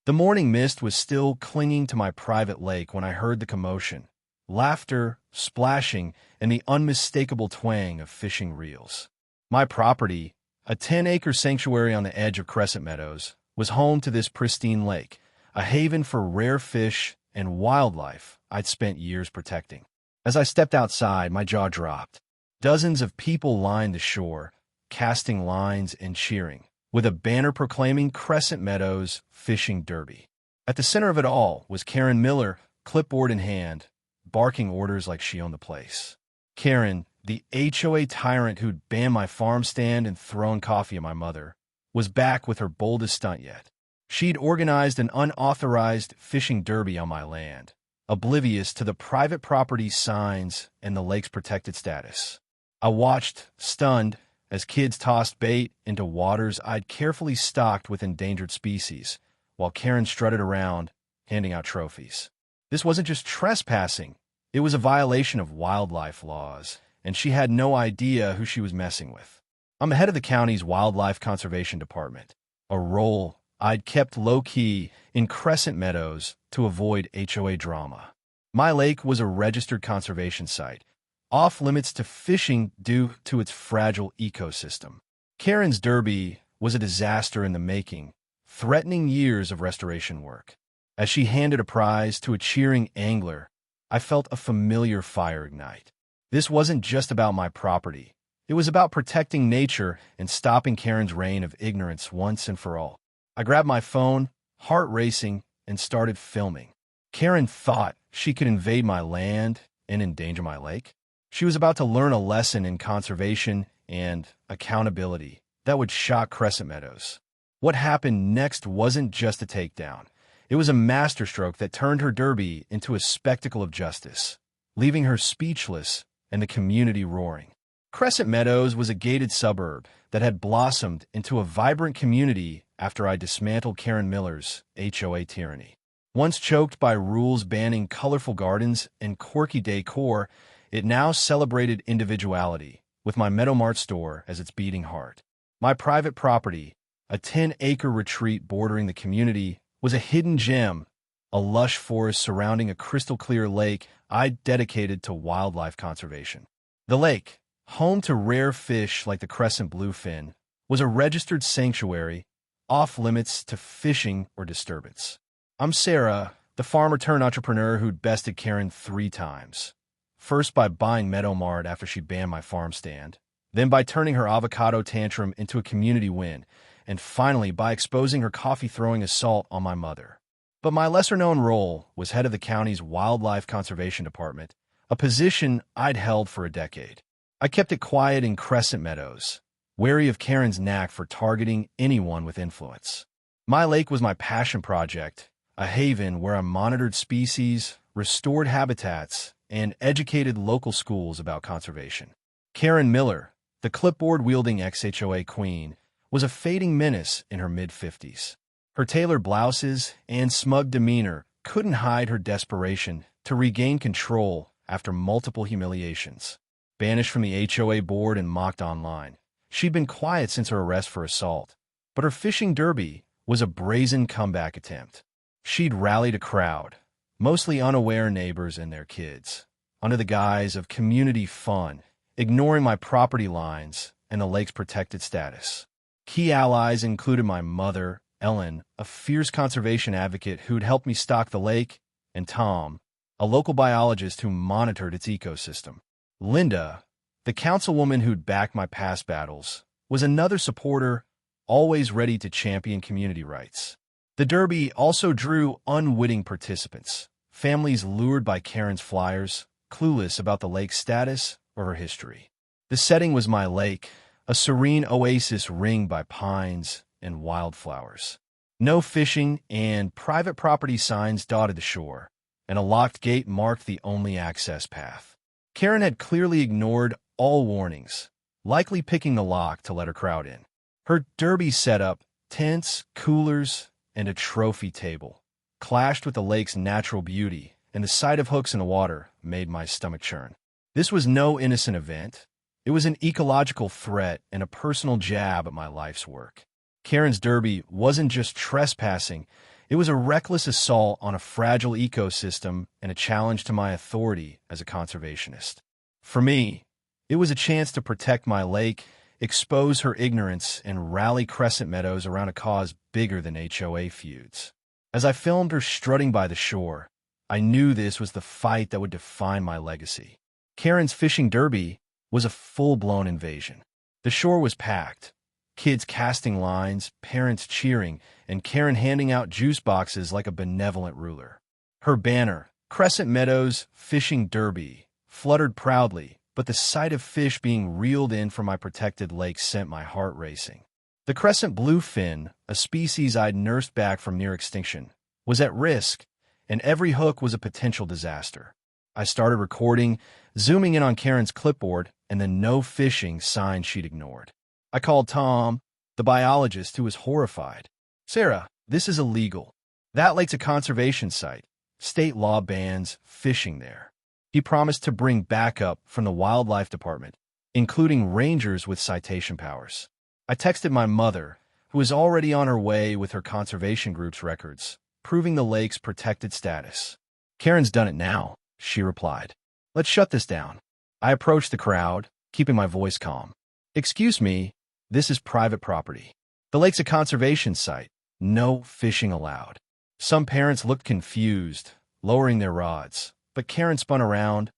The morning mist was still clinging to my private lake when I heard the commotion, laughter, splashing, and the unmistakable twang of fishing reels. My property, a 10-acre sanctuary on the edge of Crescent Meadows, was home to this pristine lake, a haven for rare fish and wildlife I'd spent years protecting. As I stepped outside, my jaw dropped. Dozens of people lined the shore, casting lines and cheering, with a banner proclaiming Crescent Meadows Fishing Derby. At the center of it all was Karen Miller, clipboard in hand, barking orders like she owned the place. Karen, the HOA tyrant who'd banned my farm stand and thrown coffee at my mother, was back with her boldest stunt yet. She'd organized an unauthorized fishing derby on my land, oblivious to the private property signs and the lake's protected status. I watched, stunned, as kids tossed bait into waters I'd carefully stocked with endangered species, while Karen strutted around, handing out trophies. This wasn't just trespassing, it was a violation of wildlife laws, and she had no idea who she was messing with. I'm the head of the county's Wildlife Conservation Department, a role I'd kept low-key in Crescent Meadows to avoid HOA drama. My lake was a registered conservation site, off-limits to fishing due to its fragile ecosystem. Karen's derby was a disaster in the making, threatening years of restoration work. As she handed a prize to a cheering angler, I felt a familiar fire ignite. This wasn't just about my property. It was about protecting nature and stopping Karen's reign of ignorance once and for all. I grabbed my phone, heart racing, and started filming. Karen thought she could invade my land and endanger my lake. She was about to learn a lesson in conservation and accountability that would shock Crescent Meadows. What happened next wasn't just a takedown. It was a masterstroke that turned her derby into a spectacle of justice, leaving her speechless and the community roaring. Crescent Meadows was a gated suburb that had blossomed into a vibrant community after I dismantled Karen Miller's HOA tyranny. Once choked by rules banning colorful gardens and quirky decor, it now celebrated individuality, with my Meadowmart store as its beating heart. My private property, a 10-acre retreat bordering the community, was a hidden gem, a lush forest surrounding a crystal-clear lake I'd dedicated to wildlife conservation. The lake, home to rare fish like the crescent bluefin, was a registered sanctuary, off-limits to fishing or disturbance. I'm Sarah, the farmer-turned-entrepreneur who'd bested Karen 3 times. First by buying Meadowmart after she banned my farm stand, then by turning her avocado tantrum into a community win, and finally by exposing her coffee-throwing assault on my mother. But my lesser-known role was head of the county's Wildlife Conservation Department, a position I'd held for a decade. I kept it quiet in Crescent Meadows, wary of Karen's knack for targeting anyone with influence. My lake was my passion project, a haven where I monitored species, restored habitats, and educated local schools about conservation. Karen Miller, the clipboard-wielding ex-HOA queen, was a fading menace in her mid-50s. Her tailored blouses and smug demeanor couldn't hide her desperation to regain control after multiple humiliations. Banished from the HOA board and mocked online, she'd been quiet since her arrest for assault, but her fishing derby was a brazen comeback attempt. She'd rallied a crowd, mostly unaware neighbors and their kids, under the guise of community fun, ignoring my property lines and the lake's protected status. Key allies included my mother, Ellen, a fierce conservation advocate who'd helped me stock the lake, and Tom, a local biologist who monitored its ecosystem. Linda, the councilwoman who'd backed my past battles, was another supporter, always ready to champion community rights. The derby also drew unwitting participants, families lured by Karen's flyers, clueless about the lake's status or her history. The setting was my lake, a serene oasis ringed by pines and wildflowers. No fishing and private property signs dotted the shore, and a locked gate marked the only access path. Karen had clearly ignored all warnings, likely picking the lock to let her crowd in. Her derby setup, tents, coolers, and a trophy table, clashed with the lake's natural beauty, and the sight of hooks in the water made my stomach churn. This was no innocent event. It was an ecological threat and a personal jab at my life's work. Karen's derby wasn't just trespassing, It was a reckless assault on a fragile ecosystem and a challenge to my authority as a conservationist. For me, it was a chance to protect my lake, expose her ignorance, and rally Crescent Meadows around a cause bigger than HOA feuds. As I filmed her strutting by the shore, I knew this was the fight that would define my legacy. Karen's fishing derby was a full-blown invasion. The shore was packed, kids casting lines, parents cheering, and Karen handing out juice boxes like a benevolent ruler. Her banner, Crescent Meadows Fishing Derby, fluttered proudly, but the sight of fish being reeled in from my protected lake sent my heart racing. The crescent bluefin, a species I'd nursed back from near extinction, was at risk, and every hook was a potential disaster. I started recording, zooming in on Karen's clipboard, and the no fishing sign she'd ignored. I called Tom, the biologist, who was horrified. "Sarah, this is illegal. That lake's a conservation site. State law bans fishing there." He promised to bring backup from the wildlife department, including rangers with citation powers. I texted my mother, who was already on her way with her conservation group's records, proving the lake's protected status. "Karen's done it now," she replied. "Let's shut this down." I approached the crowd, keeping my voice calm. "Excuse me, this is private property. The lake's a conservation site. No fishing allowed." Some parents looked confused, lowering their rods, but Karen spun around,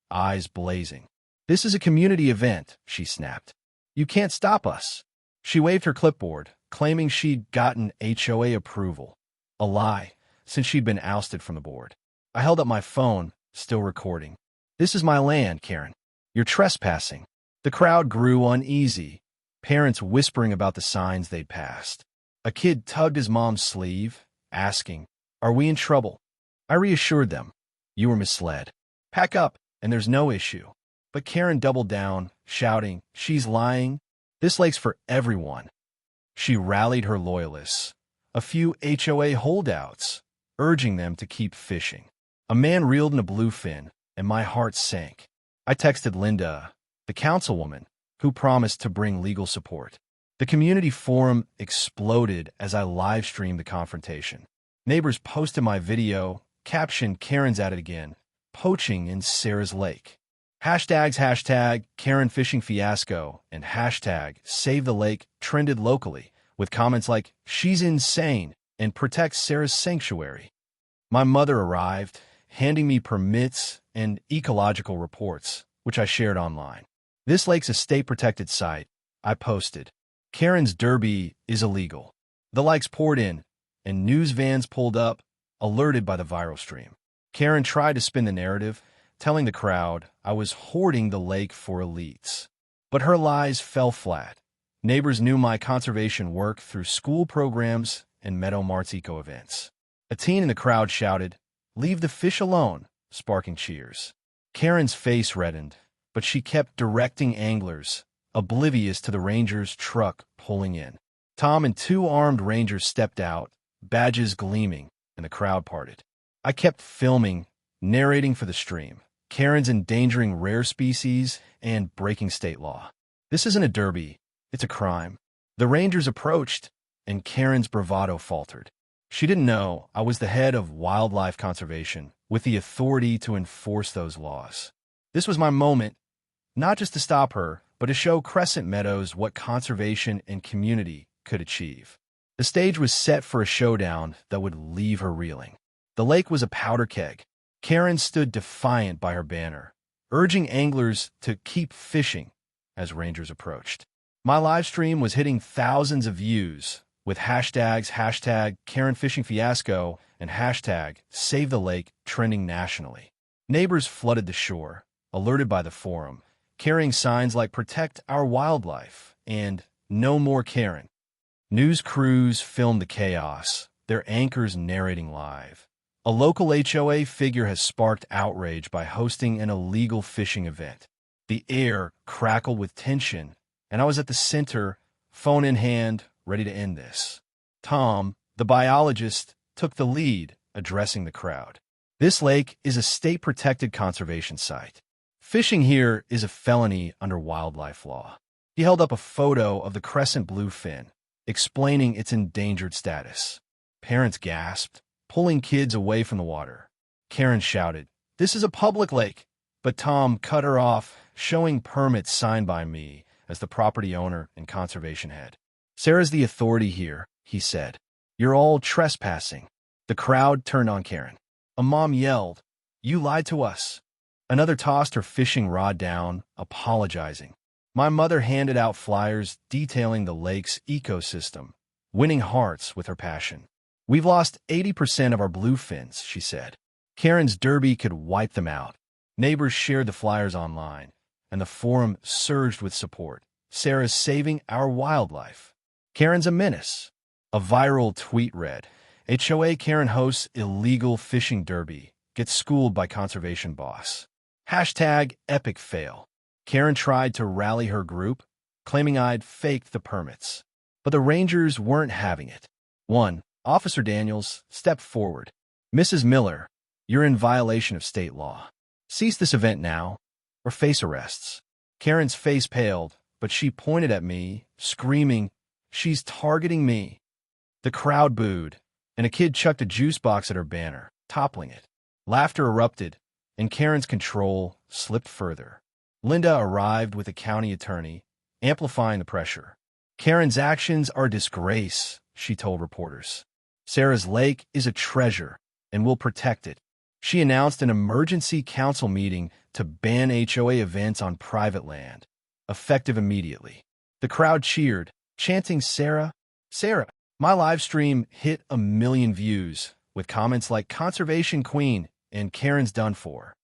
eyes blazing. "This is a community event," she snapped. "You can't stop us." She waved her clipboard, claiming she'd gotten HOA approval. A lie, since she'd been ousted from the board. I held up my phone, still recording. "This is my land, Karen. You're trespassing." The crowd grew uneasy, parents whispering about the signs they'd passed. A kid tugged his mom's sleeve, asking, "Are we in trouble?" I reassured them, "You were misled. Pack up, and there's no issue." But Karen doubled down, shouting, "She's lying. This lake's for everyone." She rallied her loyalists, a few HOA holdouts, urging them to keep fishing. A man reeled in a bluefin, and my heart sank. I texted Linda, the councilwoman, who promised to bring legal support. The community forum exploded as I live-streamed the confrontation. Neighbors posted my video, captioned "Karen's at it again, poaching in Sarah's lake." Hashtag Karen fishing fiasco and hashtag save the lake trended locally, with comments like "She's insane" and "Protect Sarah's sanctuary." My mother arrived, handing me permits and ecological reports, which I shared online. "This lake's a state-protected site," I posted. "Karen's derby is illegal." The likes poured in, and news vans pulled up, alerted by the viral stream. Karen tried to spin the narrative, telling the crowd I was hoarding the lake for elites. But her lies fell flat. Neighbors knew my conservation work through school programs and Meadow Mart's eco events. A teen in the crowd shouted, "Leave the fish alone," sparking cheers. Karen's face reddened, but she kept directing anglers, oblivious to the ranger's truck pulling in. Tom and two armed rangers stepped out, badges gleaming, and the crowd parted. I kept filming, narrating for the stream. Karen's endangering rare species and breaking state law. This isn't a derby, it's a crime. The rangers approached, and Karen's bravado faltered. She didn't know I was the head of wildlife conservation, with the authority to enforce those laws. This was my moment, not just to stop her, but to show Crescent Meadows what conservation and community could achieve. The stage was set for a showdown that would leave her reeling. The lake was a powder keg. Karen stood defiant by her banner, urging anglers to keep fishing as rangers approached. My live stream was hitting thousands of views, with hashtags hashtag Karen fishing fiasco and hashtag save the lake trending nationally. Neighbors flooded the shore, alerted by the forum, carrying signs like "Protect our wildlife" and "No more Karen." News crews filmed the chaos, their anchors narrating live. A local HOA figure has sparked outrage by hosting an illegal fishing event. The air crackled with tension, and I was at the center, phone in hand, ready to end this. Tom, the biologist, took the lead, addressing the crowd. "This lake is a state-protected conservation site. Fishing here is a felony under wildlife law." He held up a photo of the crescent bluefin, explaining its endangered status. Parents gasped, pulling kids away from the water. Karen shouted, "This is a public lake!" But Tom cut her off, showing permits signed by me as the property owner and conservation head. "Sarah's the authority here," he said. "You're all trespassing." The crowd turned on Karen. A mom yelled, "You lied to us." Another tossed her fishing rod down, apologizing. My mother handed out flyers detailing the lake's ecosystem, winning hearts with her passion. "We've lost 80% of our bluefins," she said. Karen's derby could wipe them out. Neighbors shared the flyers online, and the forum surged with support. "Sarah's saving our wildlife. Karen's a menace." A viral tweet read, "HOA Karen hosts illegal fishing derby, gets schooled by conservation boss. Hashtag epic fail." Karen tried to rally her group, claiming I'd faked the permits. But the rangers weren't having it. One, Officer Daniels, stepped forward. "Mrs. Miller, you're in violation of state law. Cease this event now, or face arrests." Karen's face paled, but she pointed at me, screaming, "She's targeting me." The crowd booed, and a kid chucked a juice box at her banner, toppling it. Laughter erupted, and Karen's control slipped further. Linda arrived with a county attorney, amplifying the pressure. "Karen's actions are a disgrace," she told reporters. "Sarah's lake is a treasure, and we'll protect it." She announced an emergency council meeting to ban HOA events on private land, effective immediately. The crowd cheered, chanting, "Sarah, Sarah." My live stream hit 1 million views, with comments like "Conservation Queen" and "Karen's done for."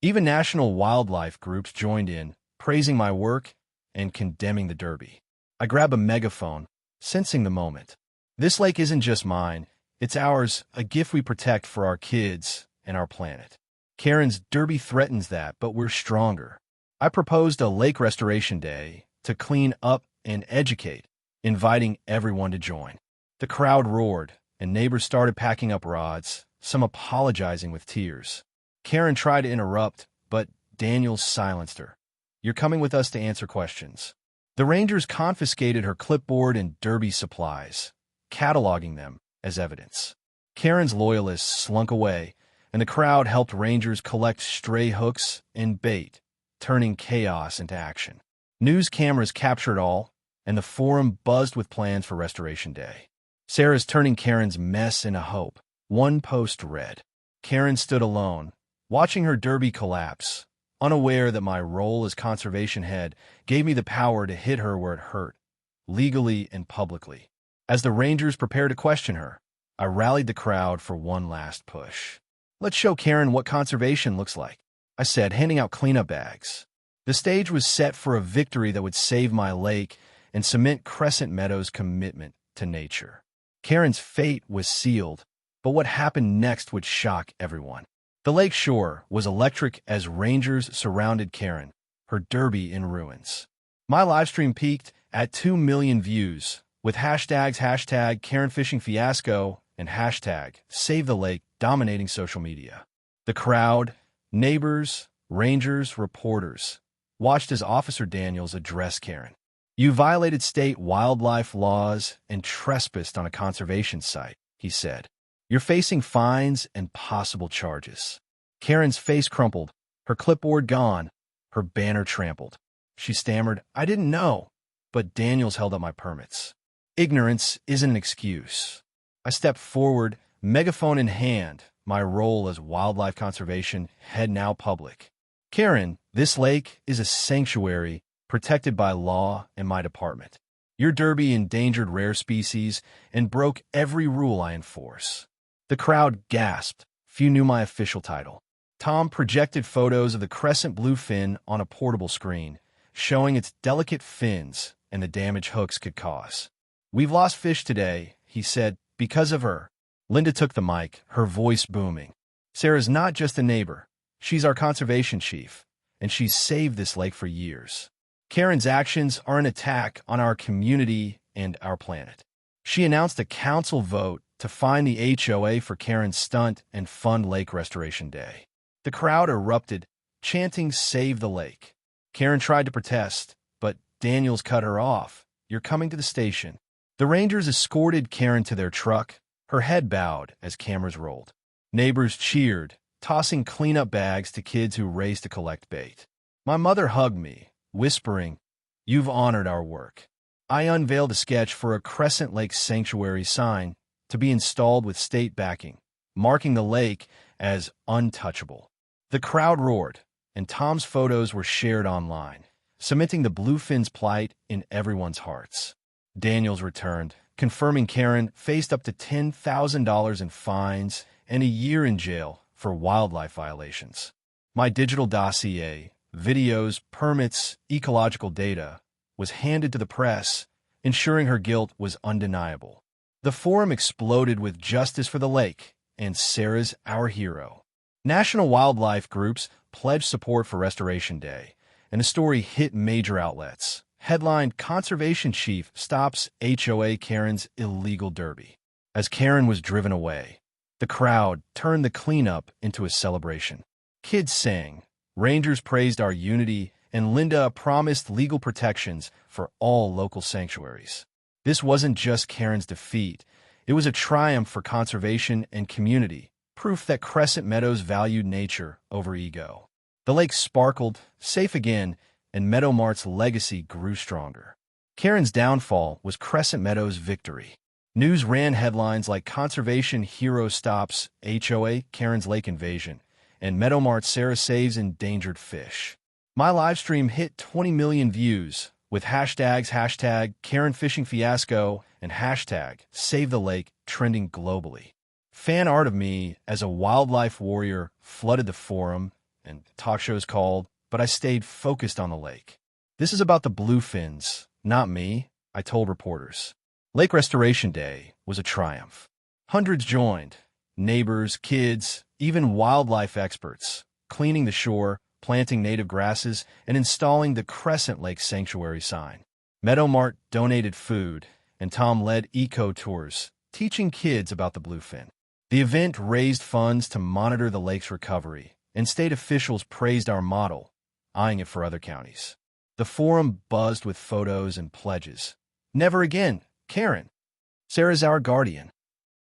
Even national wildlife groups joined in, praising my work and condemning the derby. I grab a megaphone, sensing the moment. This lake isn't just mine, it's ours, a gift we protect for our kids and our planet. Karen's derby threatens that, but we're stronger. I proposed a lake restoration day to clean up and educate, inviting everyone to join. The crowd roared, and neighbors started packing up rods, some apologizing with tears. Karen tried to interrupt, but Daniels silenced her. "You're coming with us to answer questions." The rangers confiscated her clipboard and derby supplies, cataloging them as evidence. Karen's loyalists slunk away, and the crowd helped rangers collect stray hooks and bait, turning chaos into action. News cameras captured all, and the forum buzzed with plans for Restoration Day. "Sarah's turning Karen's mess into hope." One post read. Karen stood alone, watching her derby collapse, unaware that my role as conservation head gave me the power to hit her where it hurt, legally and publicly. As the rangers prepared to question her, I rallied the crowd for one last push. "Let's show Karen what conservation looks like," I said, handing out cleanup bags. The stage was set for a victory that would save my lake and cement Crescent Meadows' commitment to nature. Karen's fate was sealed, but what happened next would shock everyone. The lake shore was electric as rangers surrounded Karen, her derby in ruins. My livestream peaked at 2 million views, with hashtag Karen Fishing Fiasco and hashtag Save the Lake dominating social media. The crowd, neighbors, rangers, reporters, watched as Officer Daniels addressed Karen. "You violated state wildlife laws and trespassed on a conservation site," he said. "You're facing fines and possible charges." Karen's face crumpled, her clipboard gone, her banner trampled. She stammered, "I didn't know," but Daniels held up my permits. Ignorance isn't an excuse. I stepped forward, megaphone in hand, my role as wildlife conservation head now public. "Karen, this lake is a sanctuary protected by law and my department. Your derby endangered rare species and broke every rule I enforce." The crowd gasped. Few knew my official title. Tom projected photos of the crescent bluefin on a portable screen, showing its delicate fins and the damage hooks could cause. "We've lost fish today," he said, "because of her." Linda took the mic, her voice booming. "Sarah's not just a neighbor. She's our conservation chief, and she's saved this lake for years. Karen's actions are an attack on our community and our planet." She announced a council vote to fine the HOA for Karen's stunt and fund Lake Restoration Day. The crowd erupted, chanting "Save the Lake." Karen tried to protest, but Daniels cut her off. "You're coming to the station." The rangers escorted Karen to their truck, her head bowed as cameras rolled. Neighbors cheered, tossing cleanup bags to kids who raced to collect bait. My mother hugged me, whispering, "You've honored our work." I unveiled a sketch for a Crescent Lake Sanctuary sign to be installed with state backing, marking the lake as untouchable. The crowd roared, and Tom's photos were shared online, cementing the bluefin's plight in everyone's hearts. Daniels returned, confirming Karen faced up to $10,000 in fines and a year in jail for wildlife violations. My digital dossier, videos, permits, ecological data, was handed to the press, ensuring her guilt was undeniable. The forum exploded with justice for the lake, and Sarah's our hero. National wildlife groups pledged support for Restoration Day, and the story hit major outlets. Headlined, "Conservation Chief Stops HOA Karen's Illegal Derby." As Karen was driven away, the crowd turned the cleanup into a celebration. Kids sang, rangers praised our unity, and Linda promised legal protections for all local sanctuaries. This wasn't just Karen's defeat. It was a triumph for conservation and community, proof that Crescent Meadows valued nature over ego. The lake sparkled, safe again, and Meadow Mart's legacy grew stronger. Karen's downfall was Crescent Meadows' victory. News ran headlines like "Conservation Hero Stops HOA Karen's Lake Invasion" and "Meadow Mart Sarah Saves Endangered Fish." My livestream hit 20 million views, with hashtags Karen Fishing Fiasco and hashtag Save the Lake trending globally. Fan art of me as a wildlife warrior flooded the forum, and talk shows called, but I stayed focused on the lake. "This is about the bluefins, not me," I told reporters. Lake Restoration Day was a triumph. Hundreds joined, neighbors, kids, even wildlife experts, cleaning the shore, planting native grasses, and installing the Crescent Lake Sanctuary sign. Meadow Mart donated food, and Tom led eco-tours, teaching kids about the bluefin. The event raised funds to monitor the lake's recovery, and state officials praised our model, eyeing it for other counties. The forum buzzed with photos and pledges. "Never again, Karen. Sarah's our guardian."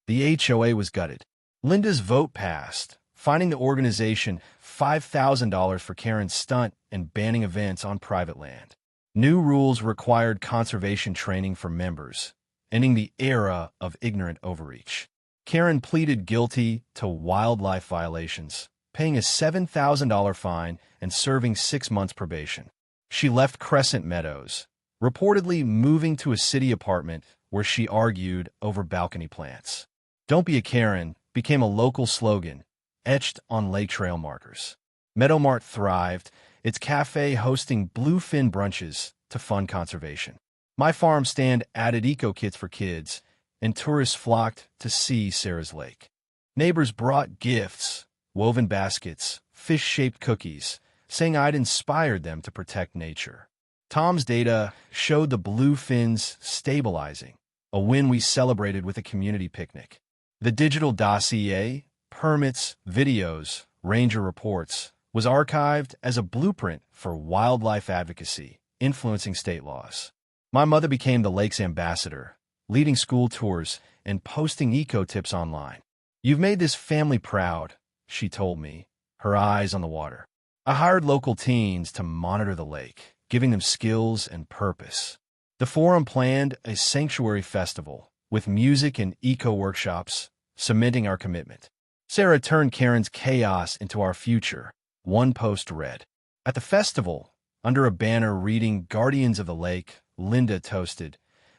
The HOA was gutted. Linda's vote passed, fining the organization $5,000 for Karen's stunt and banning events on private land. New rules required conservation training for members, ending the era of ignorant overreach. Karen pleaded guilty to wildlife violations, paying a $7,000 fine and serving 6 months probation. She left Crescent Meadows, reportedly moving to a city apartment where she argued over balcony plants. "Don't be a Karen" became a local slogan, etched on lake trail markers. Meadow Mart thrived, its cafe hosting bluefin brunches to fund conservation. My farm stand added eco kits for kids, and tourists flocked to see Sarah's lake. Neighbors brought gifts, woven baskets, fish-shaped cookies, saying I'd inspired them to protect nature. Tom's data showed the bluefins stabilizing, a win we celebrated with a community picnic. The digital dossier, permits, videos, ranger reports, was archived as a blueprint for wildlife advocacy, influencing state laws. My mother became the lake's ambassador, leading school tours and posting eco-tips online. "You've made this family proud," she told me, her eyes on the water. I hired local teens to monitor the lake, giving them skills and purpose. The forum planned a sanctuary festival with music and eco-workshops, cementing our commitment. Sarah turned Karen's chaos into our future, one post read. At the festival, under a banner reading "Guardians of the Lake," Linda toasted,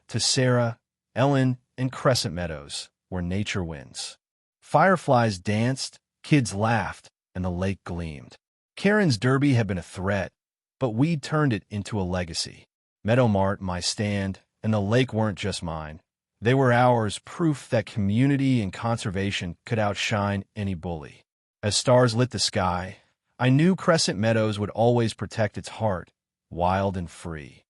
"To Sarah, Ellen, and Crescent Meadows, where nature wins." Fireflies danced, kids laughed, and the lake gleamed. Karen's derby had been a threat, but we'd turned it into a legacy. Meadow Mart, my stand, and the lake weren't just mine. They were ours, proof that community and conservation could outshine any bully. As stars lit the sky, I knew Crescent Meadows would always protect its heart, wild and free.